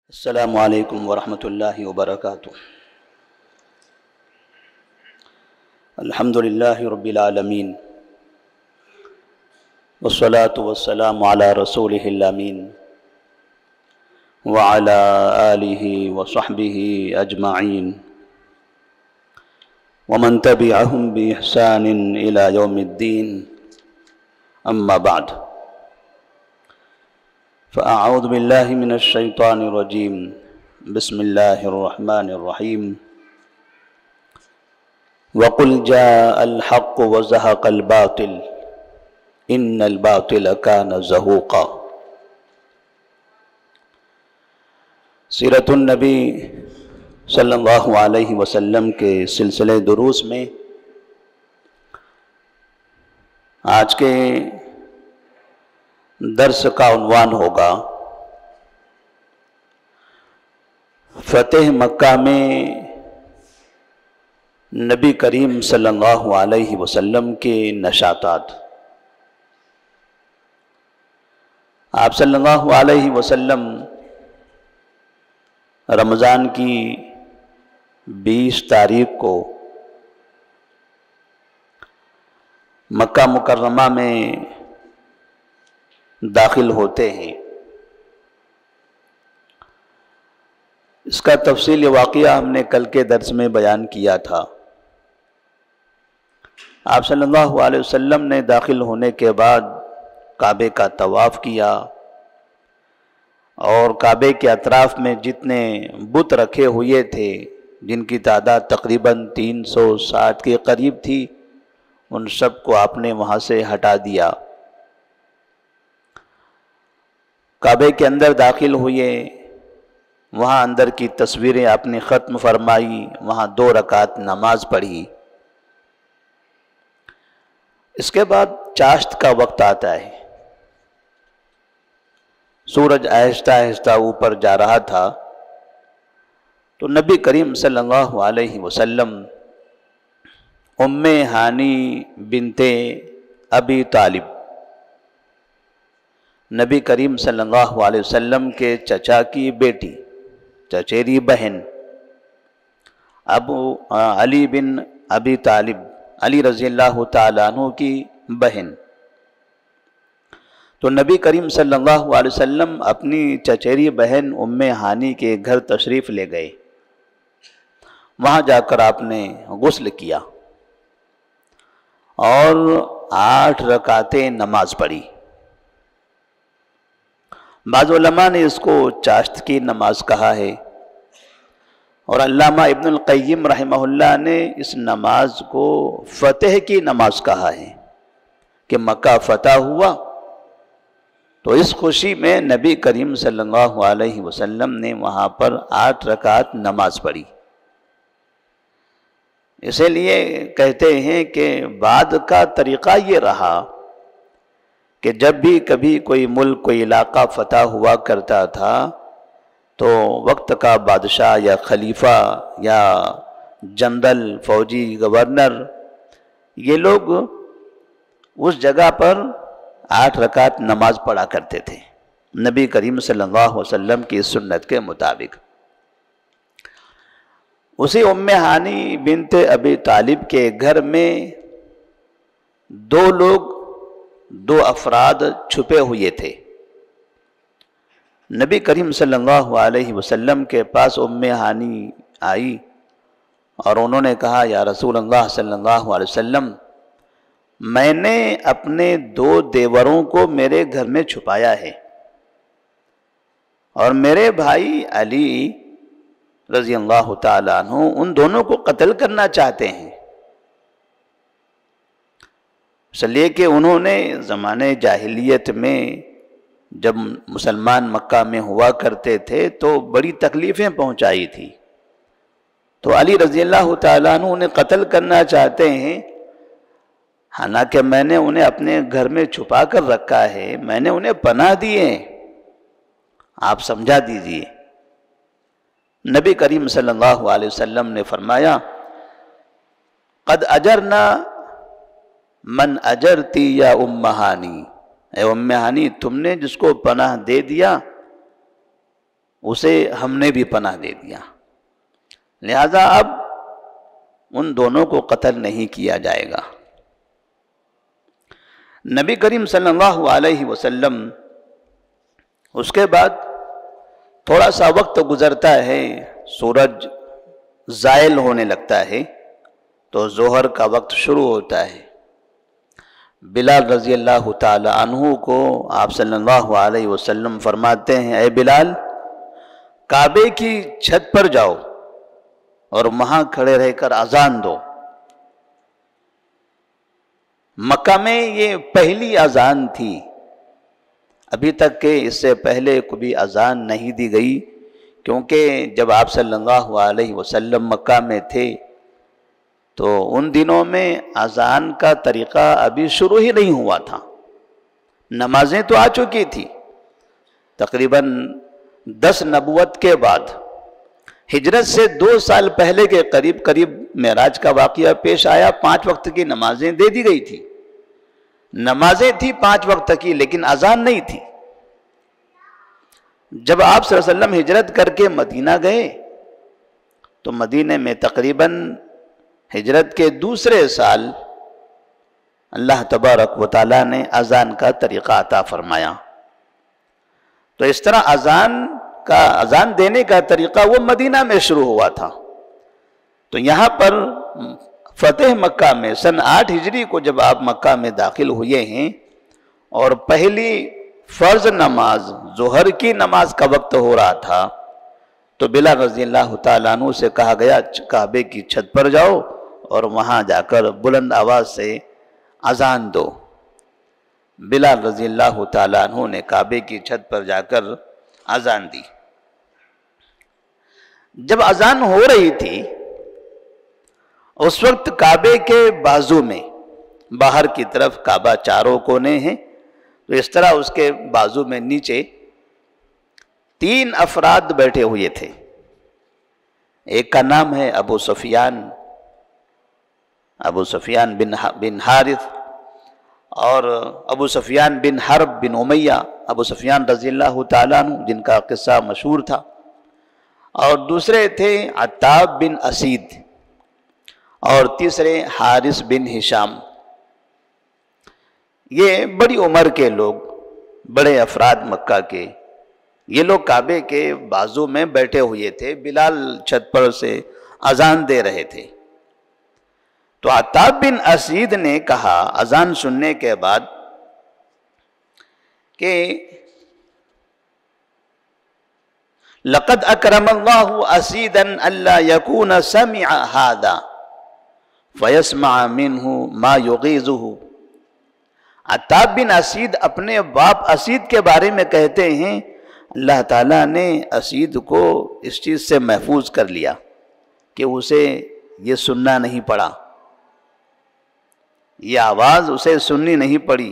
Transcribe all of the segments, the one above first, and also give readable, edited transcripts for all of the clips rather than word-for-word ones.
السلام علیکم ورحمۃ اللہ وبرکاتہ۔ الحمد للہ رب العالمین والصلاة والسلام علی رسولہ الامین وعلی آلہ وصحبہ اجمعین ومن تبعہم بإحسان الی یوم الدین، اما بعد فأعوذ باللہ من الشیطان الرجیم، بسم اللہ الرحمن الرحیم۔ وَقُلْ جَاءَ الْحَقُّ وَزَهَقَ الْبَاطِلُ إِنَّ الْبَاطِلَ كَانَ زَهُوقًا۔ سیرت النبی صلی اللہ علیہ وسلم کے سلسلے دروس میں آج کے درس کا عنوان ہوگا فتح مکہ میں نبی کریم صلی اللہ علیہ وسلم کے نشاطات۔ آپ صلی اللہ علیہ وسلم رمضان کی 20 تاریخ کو مکہ مکرمہ میں داخل ہوتے ہیں۔ اس کا تفصیلی واقعہ ہم نے کل کے درس میں بیان کیا تھا۔ آپ صلی اللہ علیہ وسلم نے داخل ہونے کے بعد کعبے کا طواف کیا اور کعبے کے اطراف میں جتنے بت رکھے ہوئے تھے، جن کی تعداد تقریباً 360 کے قریب تھی، ان سب کو آپ نے وہاں سے ہٹا دیا۔ کعبے کے اندر داخل ہوئے، وہاں اندر کی تصویریں آپ نے ختم فرمائی، وہاں 2 رکعت نماز پڑھی۔ اس کے بعد چاشت کا وقت آتا ہے، سورج آہستہ آہستہ اوپر جا رہا تھا، تو نبی کریم صلی اللہ علیہ وسلم ام ہانی بنت ابی طالب، نبی کریم صلی اللہ علیہ وسلم کے چچا کی بیٹی، چچیری بہن علی بن ابی طالب، علی رضی اللہ تعالیٰ عنہ کی بہن، تو نبی کریم صلی اللہ علیہ وسلم اپنی چچیری بہن ام ہانی کے گھر تشریف لے گئے۔ وہاں جا کر آپ نے غسل کیا اور 8 رکعتیں نماز پڑھی۔ بعض علماء نے اس کو چاشت کی نماز کہا ہے، اور علامہ ابن القیم رحمہ اللہ نے اس نماز کو فتح کی نماز کہا ہے کہ مکہ فتح ہوا، تو اس خوشی میں نبی کریم صلی اللہ علیہ وسلم نے وہاں پر 8 رکعت نماز پڑھی۔ اسی لیے کہتے ہیں کہ بعد کا طریقہ یہ رہا کہ جب بھی کبھی کوئی ملک، کوئی علاقہ فتح ہوا کرتا تھا، تو وقت کا بادشاہ یا خلیفہ یا جنرل، فوجی، گورنر، یہ لوگ اس جگہ پر 8 رکعت نماز پڑھا کرتے تھے نبی کریم صلی اللہ علیہ وسلم کی سنت کے مطابق۔ اسی ام ہانی بنت ابی طالب کے گھر میں 2 افراد چھپے ہوئے تھے۔ نبی کریم صلی اللہ علیہ وسلم کے پاس ام ہانی آئی اور انہوں نے کہا، یا رسول اللہ صلی اللہ علیہ وسلم، میں نے اپنے 2 دیوروں کو میرے گھر میں چھپایا ہے، اور میرے بھائی علی رضی اللہ تعالیٰ عنہ ان دونوں کو قتل کرنا چاہتے ہیں، اس لیے کہ انہوں نے زمانے جاہلیت میں جب مسلمان مکہ میں ہوا کرتے تھے تو بڑی تکلیفیں پہنچائی تھی، تو علی رضی اللہ تعالیٰ عنہ انہیں قتل کرنا چاہتے ہیں، حالانکہ میں نے انہیں اپنے گھر میں چھپا کر رکھا ہے، میں نے انہیں پناہ دی ہے، آپ سمجھا دیجئے۔ نبی کریم صلی اللہ علیہ وسلم نے فرمایا، قد اجرنا من اجرتی یا ام ہانی، اے ام ہانی، تم نے جس کو پناہ دے دیا اسے ہم نے بھی پناہ دے دیا، لہذا اب ان دونوں کو قتل نہیں کیا جائے گا۔ نبی کریم صلی اللہ علیہ وسلم اس کے بعد تھوڑا سا وقت گزرتا ہے، سورج زائل ہونے لگتا ہے تو ظہر کا وقت شروع ہوتا ہے۔ بلال رضی اللہ تعالی عنہ کو آپ صلی اللہ علیہ وسلم فرماتے ہیں، اے بلال، کعبے کی چھت پر جاؤ اور وہاں کھڑے رہ کر اذان دو۔ مکہ میں یہ پہلی اذان تھی، ابھی تک کہ اس سے پہلے کبھی اذان نہیں دی گئی، کیونکہ جب آپ صلی اللہ علیہ وسلم مکہ میں تھے تو ان دنوں میں اذان کا طریقہ ابھی شروع ہی نہیں ہوا تھا، نمازیں تو آ چکی تھی۔ تقریباً 10 نبوت کے بعد، ہجرت سے 2 سال پہلے کے قریب معراج کا واقعہ پیش آیا، 5 وقت کی نمازیں دے دی گئی تھی، نمازیں تھی 5 وقت کی، لیکن اذان نہیں تھی۔ جب آپ صلی اللہ علیہ وسلم ہجرت کر کے مدینہ گئے تو مدینہ میں تقریباً ہجرت کے دوسرے سال اللہ تبارک و تعالیٰ نے اذان کا طریقہ عطا فرمایا۔ تو اس طرح اذان دینے کا طریقہ وہ مدینہ میں شروع ہوا تھا۔ تو یہاں پر فتح مکہ میں سن 8 ہجری کو جب آپ مکہ میں داخل ہوئے ہیں اور پہلی فرض نماز ظہر کی نماز کا وقت ہو رہا تھا تو بلال رضی اللہ تعالیٰ عنہ سے کہا گیا کعبے کی چھت پر جاؤ اور وہاں جا کر بلند آواز سے اذان دو۔ بلال رضی اللہ تعالیٰ عنہ نے کعبے کی چھت پر جا کر اذان دی۔ جب اذان ہو رہی تھی اس وقت کعبے کے بازو میں، باہر کی طرف کعبہ چاروں کونے ہیں، تو اس طرح اس کے بازو میں نیچے 3 افراد بیٹھے ہوئے تھے۔ ایک کا نام ہے ابو سفیان بن حارث، اور ابو سفیان بن حرب بن امیہ، ابو سفیان رضی اللہ تعالیٰ عنہ جن کا قصہ مشہور تھا، اور دوسرے تھے عتاب بن اسید، اور تیسرے حارث بن ہشام۔ یہ بڑی عمر کے لوگ، بڑے افراد مکہ کے، یہ لوگ کعبے کے بازو میں بیٹھے ہوئے تھے، بلال چھت پر سے اذان دے رہے تھے۔ تو عتاب بن اسید نے کہا اذان سننے کے بعد کہ لقد اکرم اللہ اسیدا الا یکون سمع هذا فیسمع منہ ما یغیظہ۔ عتاب بن اسید اپنے باپ اسید کے بارے میں کہتے ہیں اللہ تعالیٰ نے اسید کو اس چیز سے محفوظ کر لیا کہ اسے یہ سننا نہیں پڑا، یہ آواز اسے سننی نہیں پڑی،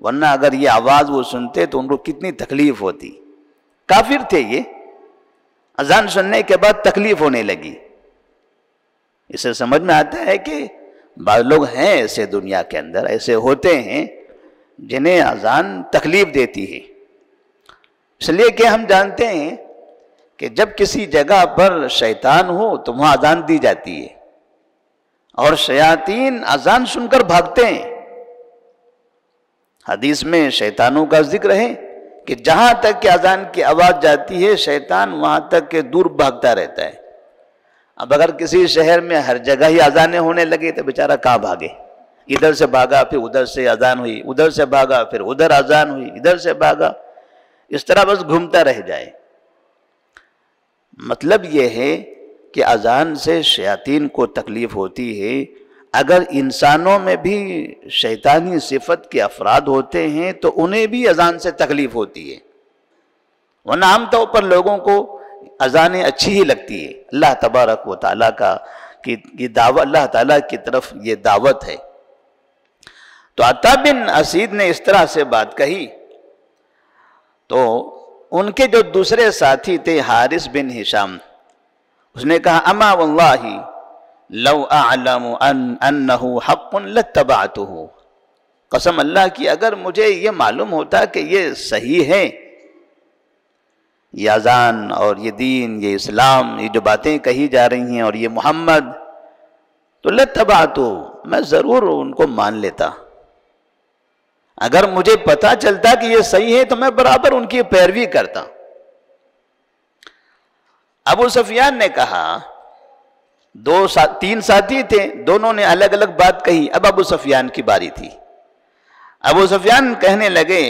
ورنہ اگر یہ آواز وہ سنتے تو ان کو کتنی تکلیف ہوتی۔ کافر تھے یہ، اذان سننے کے بعد تکلیف ہونے لگی۔ اسے سمجھ میں آتا ہے کہ بعض لوگ ہیں ایسے دنیا کے اندر، ایسے ہوتے ہیں جنہیں اذان تکلیف دیتی ہے، اس لیے کہ ہم جانتے ہیں کہ جب کسی جگہ پر شیطان ہو تو وہاں اذان دی جاتی ہے، اور شیاطین اذان سن کر بھاگتے ہیں۔ حدیث میں شیطانوں کا ذکر ہے کہ جہاں تک کہ اذان کی آواز جاتی ہے شیطان وہاں تک کہ دور بھاگتا رہتا ہے۔ اب اگر کسی شہر میں ہر جگہ ہی اذانیں ہونے لگے تو بیچارہ کہاں بھاگے؟ ادھر سے بھاگا پھر ادھر سے اذان ہوئی، ادھر سے بھاگا پھر ادھر اذان ہوئی، ادھر سے بھاگا، اس طرح بس گھومتا رہ جائے۔ مطلب یہ ہے کہ اذان سے شیاطین کو تکلیف ہوتی ہے۔ اگر انسانوں میں بھی شیطانی صفت کے افراد ہوتے ہیں تو انہیں بھی اذان سے تکلیف ہوتی ہے، ورنہ عام طور پر لوگوں کو اذانیں اچھی ہی لگتی ہے۔ اللہ تبارک و تعالیٰ کا کی دعوت، اللہ تعالیٰ کی طرف یہ دعوت ہے۔ تو عتاب بن اسید نے اس طرح سے بات کہی تو ان کے جو دوسرے ساتھی تھے حارث بن ہشام، اس نے کہا اما واللہ لو اعلم انہ حق لاتبعتہ، قسم اللہ کی اگر مجھے یہ معلوم ہوتا کہ یہ صحیح ہے، یہ اذان اور یہ دین، یہ اسلام، یہ جو باتیں کہی جا رہی ہیں اور یہ محمد، تو لاتبعتو، میں ضرور ان کو مان لیتا۔ اگر مجھے پتا چلتا کہ یہ صحیح ہے تو میں برابر ان کی پیروی کرتا۔ ابو سفیان نے کہا، تین ساتھی تھے، دونوں نے الگ الگ بات کہی، اب ابو سفیان کی باری تھی۔ ابو سفیان کہنے لگے،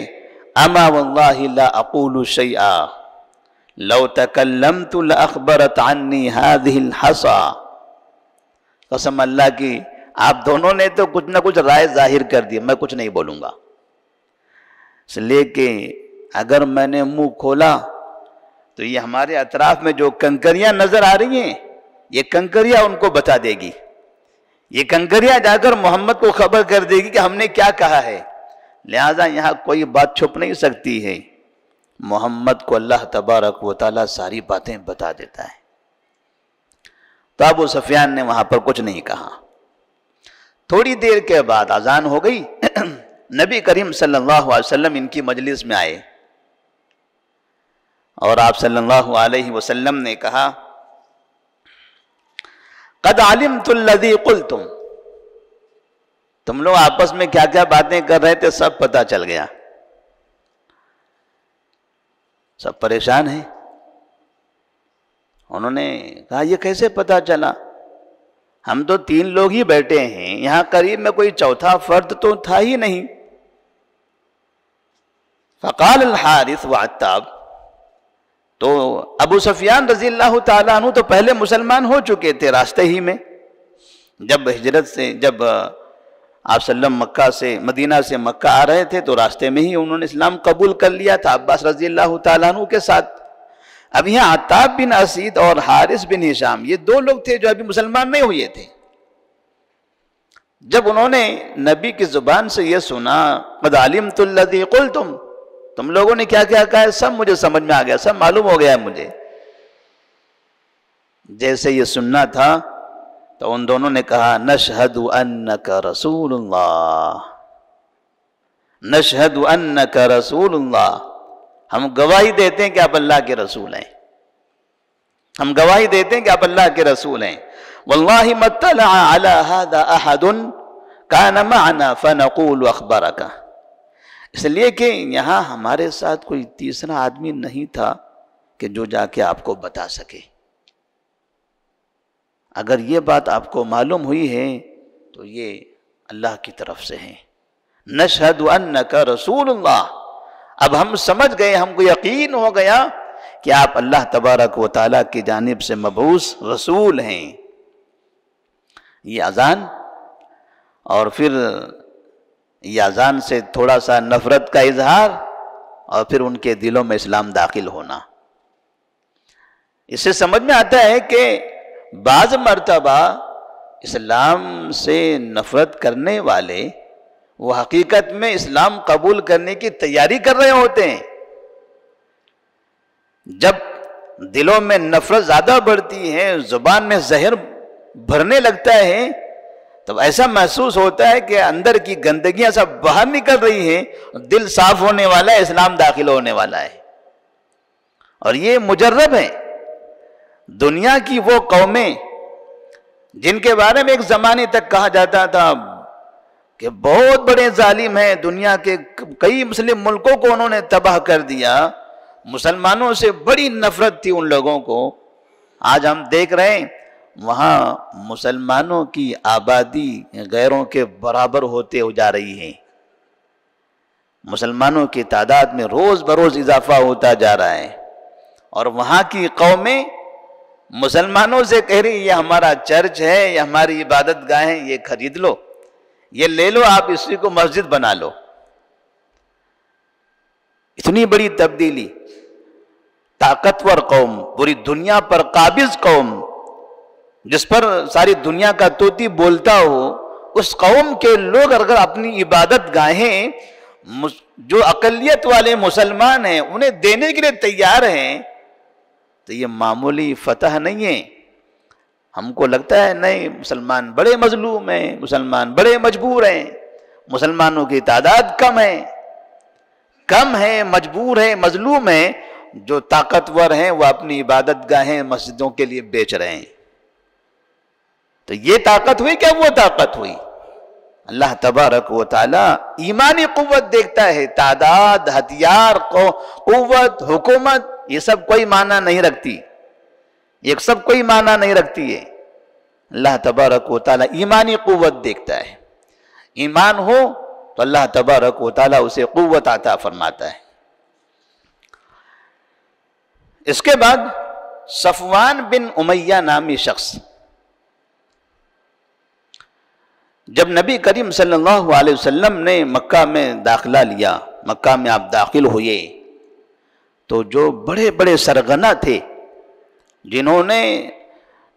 اما واللہ لا اقول شیئا لو تکلمت لاخبرت عنی هذه الحصى، قسم اللہ کی آپ دونوں نے تو کچھ نہ کچھ رائے ظاہر کر دی، میں کچھ نہیں بولوں گا، اس لیے کہ اگر میں نے منہ کھولا تو یہ ہمارے اطراف میں جو کنکریاں نظر آ رہی ہیں، یہ کنکریاں ان کو بتا دے گی، یہ کنکریاں جا کر محمد کو خبر کر دے گی کہ ہم نے کیا کہا ہے، لہذا یہاں کوئی بات چھپ نہیں سکتی ہے۔ محمد کو اللہ تبارک و تعالیٰ ساری باتیں بتا دیتا ہے۔ تو ابو سفیان نے وہاں پر کچھ نہیں کہا۔ تھوڑی دیر کے بعد اذان ہو گئی، نبی کریم صلی اللہ علیہ وسلم ان کی مجلس میں آئے اور آپ صلی اللہ علیہ وسلم نے کہا، قد علمت الذی قلتم، تم لوگ آپس میں کیا کیا باتیں کر رہے تھے سب پتہ چل گیا۔ سب پریشان ہیں، انہوں نے کہا یہ کیسے پتہ چلا، ہم تو 3 لوگ ہی بیٹھے ہیں، یہاں قریب میں کوئی چوتھا فرد تو تھا ہی نہیں۔ فقال الحارث وعتاب، تو ابو سفیان رضی اللہ تعالیٰ عنہ تو پہلے مسلمان ہو چکے تھے راستے ہی میں، جب ہجرت سے، جب آپ صلی اللہ مکہ سے، مدینہ سے مکہ آ رہے تھے تو راستے میں ہی انہوں نے اسلام قبول کر لیا تھا عباس رضی اللہ تعالیٰ عنہ کے ساتھ۔ اب یہاں عتاب بن اسید اور حارث بن ہشام، یہ 2 لوگ تھے جو ابھی مسلمان نہیں ہوئے تھے۔ جب انہوں نے نبی کی زبان سے یہ سنا، قد علمت الذی قلتم، تم لوگوں نے کیا کیا کہا ہے، سب مجھے سمجھ میں آ گیا، سب معلوم ہو گیا ہے مجھے۔ جیسے یہ سننا تھا تو ان دونوں نے کہا، نشہد انک رسول اللہ، نشہد انک رسول اللہ، ہم گواہی دیتے ہیں کہ آپ اللہ کے رسول ہیں، ہم گواہی دیتے ہیں کہ آپ اللہ کے رسول ہیں۔ واللہ ما اطلع علی ھذا احد کان معنا فنقول اخبرک، اس لیے کہ یہاں ہمارے ساتھ کوئی تیسرا آدمی نہیں تھا کہ جو جا کے آپ کو بتا سکے، اگر یہ بات آپ کو معلوم ہوئی ہے تو یہ اللہ کی طرف سے ہے۔ نشہد انک رسول اللہ، اب ہم سمجھ گئے، ہم کو یقین ہو گیا کہ آپ اللہ تبارک و تعالیٰ کی جانب سے مبعوث رسول ہیں۔ یہ اذان اور پھر یہ اذان سے تھوڑا سا نفرت کا اظہار اور پھر ان کے دلوں میں اسلام داخل ہونا، اس سے سمجھ میں آتا ہے کہ بعض مرتبہ اسلام سے نفرت کرنے والے وہ حقیقت میں اسلام قبول کرنے کی تیاری کر رہے ہوتے ہیں۔ جب دلوں میں نفرت زیادہ بڑھتی ہے، زبان میں زہر بھرنے لگتا ہے، تب ایسا محسوس ہوتا ہے کہ اندر کی گندگیاں سب باہر نکل رہی ہیں، دل صاف ہونے والا ہے، اسلام داخل ہونے والا ہے۔ اور یہ مجرب ہے۔ دنیا کی وہ قومیں جن کے بارے میں ایک زمانے تک کہا جاتا تھا کہ بہت بڑے ظالم ہیں، دنیا کے کئی مسلم ملکوں کو انہوں نے تباہ کر دیا، مسلمانوں سے بڑی نفرت تھی ان لوگوں کو، آج ہم دیکھ رہے ہیں وہاں مسلمانوں کی آبادی غیروں کے برابر ہوتے ہو جا رہی ہے، مسلمانوں کی تعداد میں روز بروز اضافہ ہوتا جا رہا ہے، اور وہاں کی قومیں مسلمانوں سے کہہ رہی یہ ہمارا چرچ ہے، یہ ہماری عبادت گاہ ہے، یہ خرید لو، یہ لے لو، آپ اسی کو مسجد بنا لو۔ اتنی بڑی تبدیلی، طاقتور قوم، پوری دنیا پر قابض قوم، جس پر ساری دنیا کا طوطی بولتا ہو، اس قوم کے لوگ اگر اپنی عبادت گاہیں جو اقلیت والے مسلمان ہیں انہیں دینے کے لیے تیار ہیں، تو یہ معمولی فتح نہیں ہے۔ ہم کو لگتا ہے نہیں، مسلمان بڑے مظلوم ہیں، مسلمان بڑے مجبور ہیں، مسلمانوں کی تعداد کم ہے، مجبور ہے، مظلوم ہے، جو طاقتور ہیں وہ اپنی عبادت گاہیں مسجدوں کے لیے بیچ رہے ہیں. تو یہ طاقت ہوئی کیا وہ طاقت ہوئی؟ اللہ تبارک و تعالی ایمانی قوت دیکھتا ہے. تعداد، ہتھیار، قوت، حکومت یہ سب کوئی معنی نہیں رکھتی، یہ سب کوئی معنی نہیں رکھتی ہے. اللہ تبارک و تعالی ایمانی قوت دیکھتا ہے. ایمان ہو تو اللہ تبارک و تعالی اسے قوت عطا فرماتا ہے. اس کے بعد صفوان بن امیہ نامی شخص جب نبی کریم صلی اللہ علیہ وسلم نے مکہ میں داخلہ لیا، مکہ میں آپ داخل ہوئے، تو جو بڑے بڑے سرغنہ تھے جنہوں نے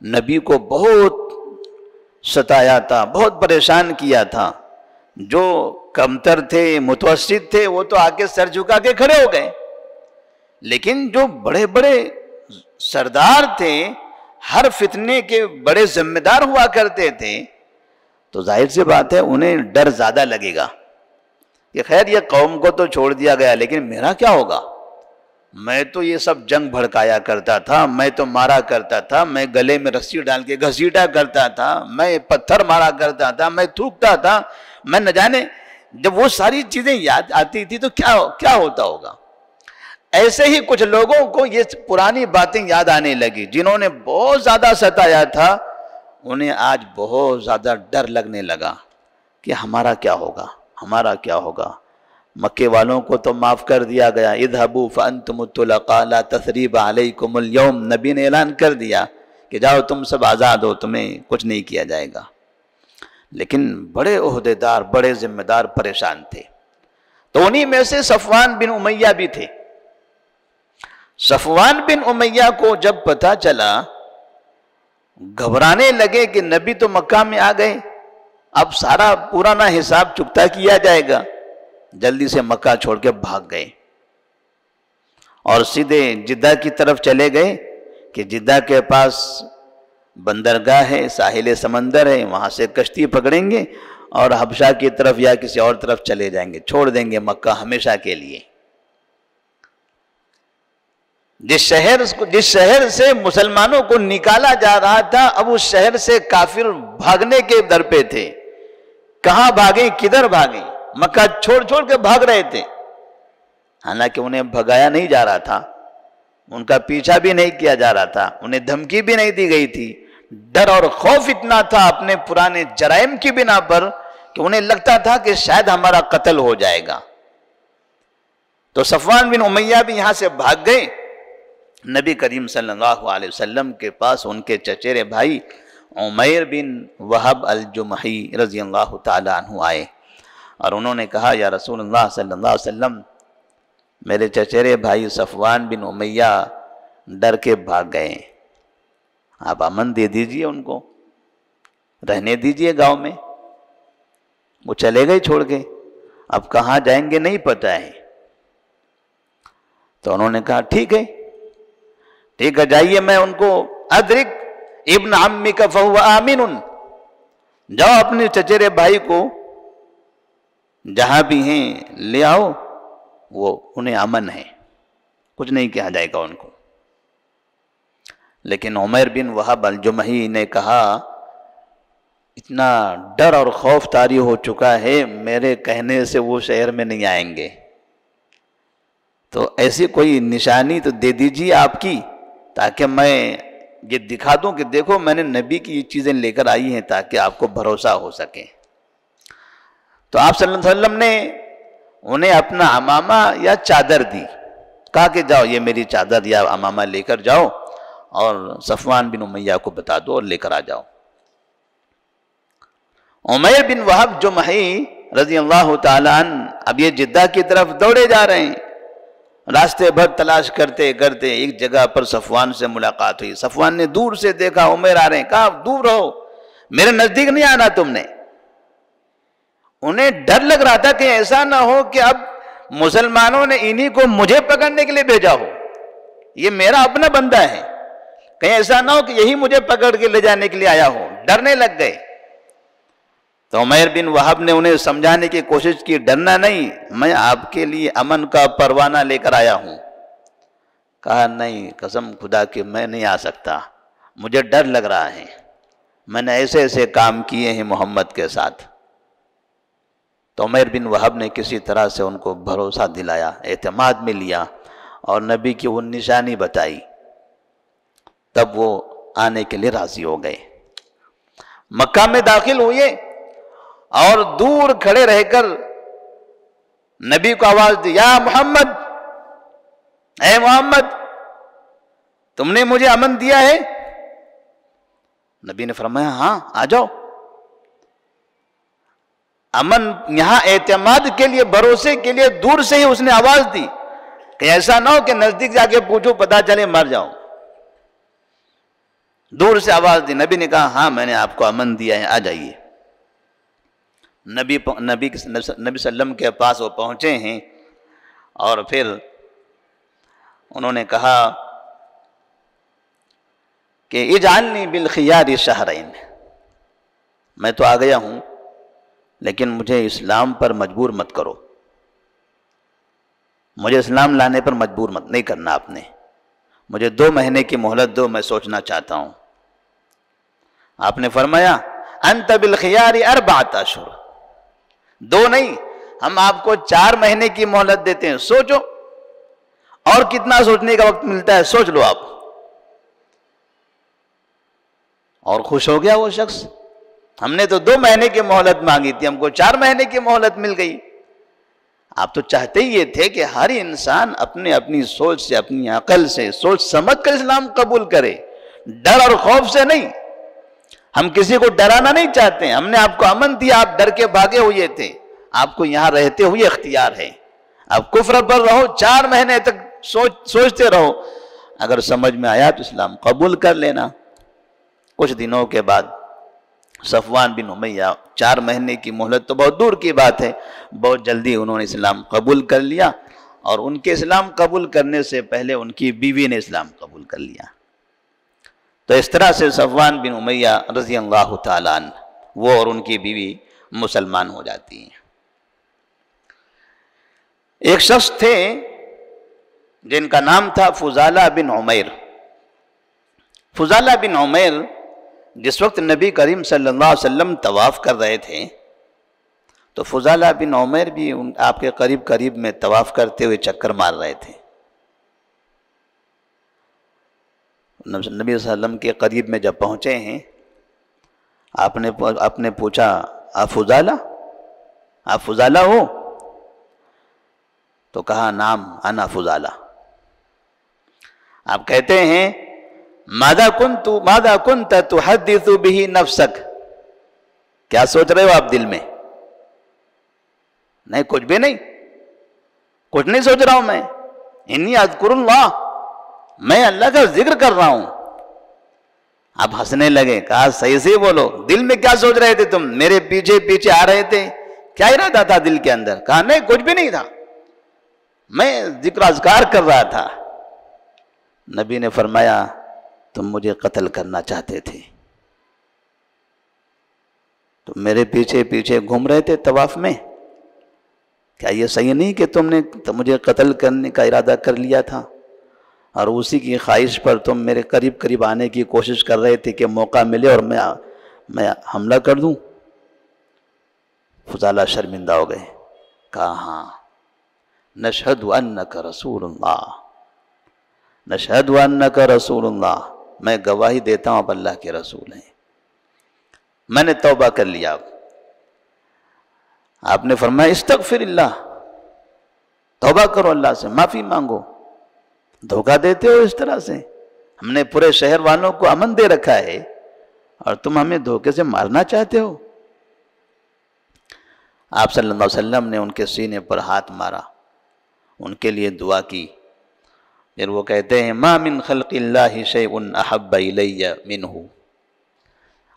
نبی کو بہت ستایا تھا، بہت پریشان کیا تھا، جو کمتر تھے، متوسط تھے، وہ تو آ کے سر جھکا کے کھڑے ہو گئے. لیکن جو بڑے بڑے سردار تھے، ہر فتنے کے بڑے ذمہ دار ہوا کرتے تھے، تو ظاہر سی بات ہے انہیں ڈر زیادہ لگے گا کہ خیر یہ قوم کو تو چھوڑ دیا گیا لیکن میرا کیا ہوگا؟ میں تو یہ سب جنگ بھڑکایا کرتا تھا، میں تو مارا کرتا تھا، میں گلے میں رسی ڈال کے گھسیٹا کرتا تھا، میں پتھر مارا کرتا تھا، میں تھوکتا تھا، میں نہ جانے جب وہ ساری چیزیں یاد آتی تھی تو کیا ہوتا ہوگا. ایسے ہی کچھ لوگوں کو یہ پرانی باتیں یاد آنے لگی. جنہوں نے بہت زیادہ ستایا تھا انہیں آج بہت زیادہ ڈر لگنے لگا کہ ہمارا کیا ہوگا، ہمارا کیا ہوگا. مکے والوں کو تو معاف کر دیا گیا، اذهبوا فانتم الطلقاء لا تثریب علیکم اليوم، نبی نے اعلان کر دیا کہ جاؤ تم سب آزاد ہو، تمہیں کچھ نہیں کیا جائے گا. لیکن بڑے عہدیدار، بڑے ذمہ دار پریشان تھے. تو انہی میں سے صفوان بن امیہ بھی تھے. صفوان بن امیہ کو جب پتہ چلا، گھبرانے لگے کہ نبی تو مکہ میں آ گئے، اب سارا پرانا حساب چکتا کیا جائے گا. جلدی سے مکہ چھوڑ کے بھاگ گئے اور سیدھے جدہ کی طرف چلے گئے کہ جدہ کے پاس بندرگاہ ہے، ساحل سمندر ہے، وہاں سے کشتی پکڑیں گے اور حبشہ کی طرف یا کسی اور طرف چلے جائیں گے، چھوڑ دیں گے مکہ ہمیشہ کے لیے. جس شہر سے مسلمانوں کو نکالا جا رہا تھا، اب اس شہر سے کافر بھاگنے کے در پہ تھے. کہاں بھاگیں، کدھر بھاگیں؟ مکہ چھوڑ چھوڑ کے بھاگ رہے تھے. حالانکہ انہیں بھگایا نہیں جا رہا تھا، ان کا پیچھا بھی نہیں کیا جا رہا تھا، انہیں دھمکی بھی نہیں دی گئی تھی. ڈر اور خوف اتنا تھا اپنے پرانے جرائم کی بنا پر کہ انہیں لگتا تھا کہ شاید ہمارا قتل ہو جائے گا. تو صفوان بن امیہ بھی یہاں سے بھاگ گئے. نبی کریم صلی اللہ علیہ وسلم کے پاس ان کے چچیرے بھائی عمیر بن وہب الجمحی رضی اللہ تعالیٰ عنہ آئے اور انہوں نے کہا یا رسول اللہ صلی اللہ علیہ وسلم، میرے چچیرے بھائی صفوان بن امیہ ڈر کے بھاگ گئے، آپ امن دے دیجئے، ان کو رہنے دیجئے گاؤں میں. وہ چلے گئے چھوڑ کے، اب کہاں جائیں گے نہیں پتہ ہے. تو انہوں نے کہا ٹھیک ہے جائیے، میں ان کو ادرک ابن عمک فہو آمن، جاؤ اپنے چچیرے بھائی کو جہاں بھی ہیں لے آؤ، وہ انہیں امن ہے، کچھ نہیں کہا جائے گا ان کو. لیکن عمیر بن وہب الجمحی نے کہا اتنا ڈر اور خوف طاری ہو چکا ہے، میرے کہنے سے وہ شہر میں نہیں آئیں گے، تو ایسی کوئی نشانی تو دے دیجیے آپ کی، تاکہ میں یہ دکھا دوں کہ دیکھو میں نے نبی کی یہ چیزیں لے کر آئی ہیں، تاکہ آپ کو بھروسہ ہو سکے. تو آپ صلی اللہ علیہ وسلم نے انہیں اپنا عمامہ یا چادر دی، کہا کہ جاؤ یہ میری چادر یا عمامہ لے کر جاؤ اور صفوان بن امیہ کو بتا دو اور لے کر آ جاؤ. عمیر بن وہب جمحی رضی اللہ تعالیٰ عنہ اب یہ جدہ کی طرف دوڑے جا رہے ہیں. راستے بھر تلاش کرتے کرتے ایک جگہ پر صفوان سے ملاقات ہوئی. صفوان نے دور سے دیکھا عمیر آ رہے ہیں، کہا دور رہو، میرے نزدیک نہیں آنا تم نے. انہیں ڈر لگ رہا تھا کہ ایسا نہ ہو کہ اب مسلمانوں نے انہی کو مجھے پکڑنے کے لیے بھیجا ہو، یہ میرا اپنا بندہ ہے، کہیں ایسا نہ ہو کہ یہی مجھے پکڑ کے لے جانے کے لیے آیا ہو. ڈرنے لگ گئے. تو عمیر بن وہب نے انہیں سمجھانے کی کوشش کی، ڈرنا نہیں، میں آپ کے لیے امن کا پروانہ لے کر آیا ہوں. کہا نہیں قسم خدا کہ میں نہیں آ سکتا، مجھے ڈر لگ رہا ہے، میں نے ایسے ایسے کام کیے ہیں محمد کے ساتھ۔ تو عمیر بن وہب نے کسی طرح سے ان کو بھروسہ دلایا، اعتماد میں لیا اور نبی کی وہ نشانی بتائی، تب وہ آنے کے لیے راضی ہو گئے۔ مکہ میں داخل ہوئے اور دور کھڑے رہ کر نبی کو آواز دی، یا محمد، اے محمد تم نے مجھے امن دیا ہے؟ نبی نے فرمایا ہاں آ جاؤ۔ امن یہاں اعتماد کے لیے، بھروسے کے لیے دور سے ہی اس نے آواز دی کہ ایسا نہ ہو کہ نزدیک جا کے پوچھو پتا چلے مر جاؤ۔ دور سے آواز دی، نبی نے کہا ہاں میں نے آپ کو امن دیا ہے، آ جائیے۔ نبی صلی اللہ علیہ وسلم کے پاس وہ پہنچے ہیں اور پھر انہوں نے کہا کہ اجعلنی بالخیار شہرین، میں تو آ گیا ہوں لیکن مجھے اسلام پر مجبور مت کرو، مجھے اسلام لانے پر مجبور مت نہیں کرنا، آپ نے مجھے 2 مہینے کی مہلت دو، میں سوچنا چاہتا ہوں۔ آپ نے فرمایا انت بالخیار 4 اشہر، 2 نہیں، ہم آپ کو 4 مہینے کی مہلت دیتے ہیں، سوچو، اور کتنا سوچنے کا وقت ملتا ہے سوچ لو آپ۔ اور خوش ہو گیا وہ شخص، ہم نے تو 2 مہینے کی مہلت مانگی تھی، ہم کو 4 مہینے کی مہلت مل گئی۔ آپ تو چاہتے ہی یہ تھے کہ ہر انسان اپنی سوچ سے، اپنی عقل سے سوچ سمجھ کر اسلام قبول کرے، ڈر اور خوف سے نہیں۔ ہم کسی کو ڈرانا نہیں چاہتے ہیں، ہم نے آپ کو امن دیا، آپ ڈر کے بھاگے ہوئے تھے، آپ کو یہاں رہتے ہوئے اختیار ہے، آپ کفر پر رہو، 4 مہینے تک سوچتے رہو، اگر سمجھ میں آیا تو اسلام قبول کر لینا۔ کچھ دنوں کے بعد صفوان بن امیہ، 4 مہینے کی مہلت تو بہت دور کی بات ہے، بہت جلدی انہوں نے اسلام قبول کر لیا، اور ان کے اسلام قبول کرنے سے پہلے ان کی بیوی نے اسلام قبول کر لیا۔ تو اس طرح سے صفوان بن امیہ رضی اللہ تعالیٰ عنہ، وہ اور ان کی بیوی مسلمان ہو جاتی ہیں۔ ایک شخص تھے جن کا نام تھا فضالہ بن عمیر۔ فضالہ بن عمیر جس وقت نبی کریم صلی اللہ علیہ وسلم طواف کر رہے تھے تو فضالہ بن عمیر بھی آپ کے قریب میں طواف کرتے ہوئے چکر مار رہے تھے۔ نبی صلی اللہ علیہ وسلم کے قریب میں جب پہنچے ہیں، آپ نے پوچھا آپ فضالہ ہو؟ تو کہا نام انا فضالہ۔ آپ کہتے ہیں ماذا كنت تحدث به نفسك، کیا سوچ رہے ہو آپ دل میں؟ نہیں کچھ بھی نہیں، کچھ نہیں سوچ رہا ہوں میں، انی اذکر اللہ، میں اللہ کا ذکر کر رہا ہوں۔ آپ ہنسنے لگے، کہا صحیح سے بولو، دل میں کیا سوچ رہے تھے تم؟ میرے پیچھے آ رہے تھے، کیا ارادہ تھا دل کے اندر؟ کہا نہیں کچھ بھی نہیں تھا، میں ذکر اذکار کر رہا تھا۔ نبی نے فرمایا تم مجھے قتل کرنا چاہتے تھے، تم میرے پیچھے گھوم رہے تھے طواف میں، کیا یہ صحیح نہیں کہ تم نے مجھے قتل کرنے کا ارادہ کر لیا تھا، اور اسی کی خواہش پر تم میرے قریب آنے کی کوشش کر رہے تھے کہ موقع ملے اور میں حملہ کر دوں؟ فضالہ شرمندہ ہو گئے، کہا ہاں نشہد انک رسول اللہ، نشہد انک رسول اللہ، میں گواہی دیتا ہوں آپ اللہ کے رسول ہیں، میں نے توبہ کر لیا۔ آپ نے فرمایا استغفر اللہ، توبہ کرو اللہ سے، معافی مانگو، دھوکہ دیتے ہو اس طرح سے، ہم نے پورے شہر والوں کو امن دے رکھا ہے اور تم ہمیں دھوکے سے مارنا چاہتے ہو۔ آپ صلی اللہ علیہ وسلم نے ان کے سینے پر ہاتھ مارا، ان کے لیے دعا کی، پھر وہ کہتے ہیں ما من خلق اللہ شیء احب الی منہ،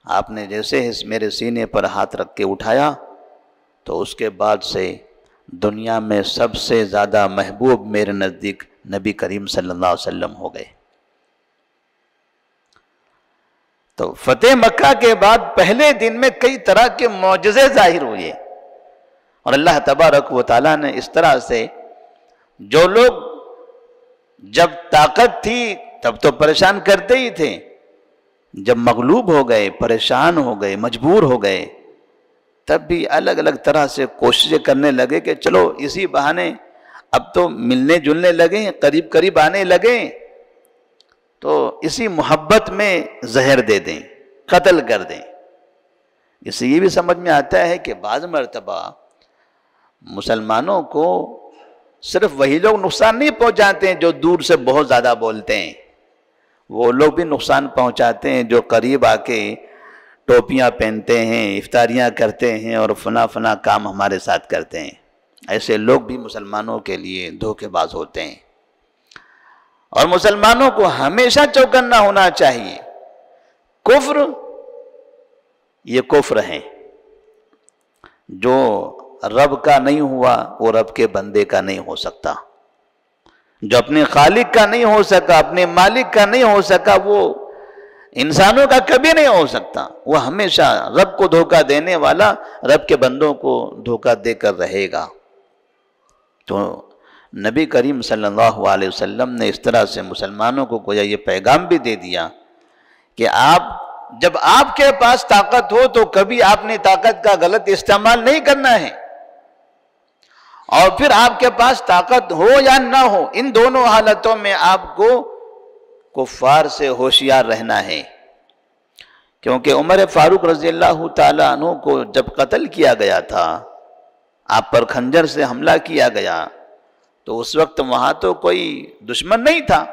آپ نے جیسے میرے سینے پر ہاتھ رکھ کے اٹھایا تو اس کے بعد سے دنیا میں سب سے زیادہ محبوب میرے نزدیک نبی کریم صلی اللہ علیہ وسلم ہو گئے۔ تو فتح مکہ کے بعد پہلے دن میں کئی طرح کے معجزے ظاہر ہوئے، اور اللہ تبارک و تعالیٰ نے اس طرح سے جو لوگ جب طاقت تھی تب تو پریشان کرتے ہی تھے، جب مغلوب ہو گئے، پریشان ہو گئے، مجبور ہو گئے، تب بھی الگ الگ طرح سے کوششیں کرنے لگے کہ چلو اسی بہانے اب تو ملنے جلنے لگے، قریب قریب آنے لگے، تو اسی محبت میں زہر دے دیں، قتل کر دیں۔ اس سے یہ بھی سمجھ میں آتا ہے کہ بعض مرتبہ مسلمانوں کو صرف وہی لوگ نقصان نہیں پہنچاتے ہیں جو دور سے بہت زیادہ بولتے ہیں، وہ لوگ بھی نقصان پہنچاتے ہیں جو قریب آ کے ٹوپیاں پہنتے ہیں، افطاریاں کرتے ہیں اور فنا فنا کام ہمارے ساتھ کرتے ہیں۔ ایسے لوگ بھی مسلمانوں کے لیے دھوکے باز ہوتے ہیں، اور مسلمانوں کو ہمیشہ چوکنا ہونا چاہیے۔ کفر یہ کفر ہے، جو رب کا نہیں ہوا وہ رب کے بندے کا نہیں ہو سکتا، جو اپنے خالق کا نہیں ہو سکا، اپنے مالک کا نہیں ہو سکا، وہ انسانوں کا کبھی نہیں ہو سکتا۔ وہ ہمیشہ رب کو دھوکہ دینے والا رب کے بندوں کو دھوکہ دے کر رہے گا۔ تو نبی کریم صلی اللہ علیہ وسلم نے اس طرح سے مسلمانوں کو گویا یہ پیغام بھی دے دیا کہ جب آپ کے پاس طاقت ہو تو کبھی آپ نے طاقت کا غلط استعمال نہیں کرنا ہے، اور پھر آپ کے پاس طاقت ہو یا نہ ہو، ان دونوں حالتوں میں آپ کو کفار سے ہوشیار رہنا ہے۔ کیونکہ عمر فاروق رضی اللہ تعالیٰ عنہ کو جب قتل کیا گیا تھا، آپ پر خنجر سے حملہ کیا گیا، تو اس وقت وہاں تو کوئی دشمن نہیں تھا،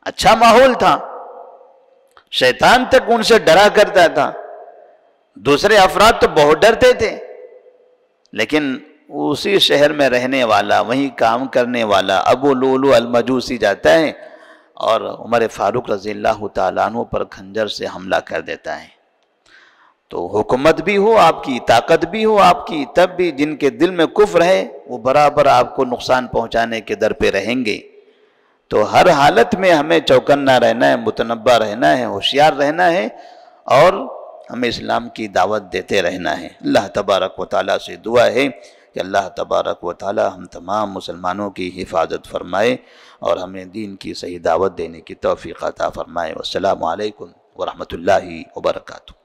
اچھا ماحول تھا، شیطان تک ان سے ڈرا کرتا تھا، دوسرے افراد تو بہت ڈرتے تھے، لیکن اسی شہر میں رہنے والا، وہیں کام کرنے والا ابو لولو المجوسی جاتا ہے اور عمر فاروق رضی اللہ تعالیٰ عنہ پر خنجر سے حملہ کر دیتا ہے۔ تو حکومت بھی ہو آپ کی، طاقت بھی ہو آپ کی، تب بھی جن کے دل میں کفر ہے وہ برابر آپ کو نقصان پہنچانے کے در پہ رہیں گے۔ تو ہر حالت میں ہمیں چوکنا رہنا ہے، متنبہ رہنا ہے، ہوشیار رہنا ہے، اور ہمیں اسلام کی دعوت دیتے رہنا ہے۔ اللہ تبارک و تعالیٰ سے دعا ہے کہ اللہ تبارک و تعالیٰ ہم تمام مسلمانوں کی حفاظت فرمائے اور ہمیں دین کی صحیح دعوت دینے کی توفیق عطا فرمائے۔ والسلام علیکم ورحمۃ اللہ وبرکاتہ۔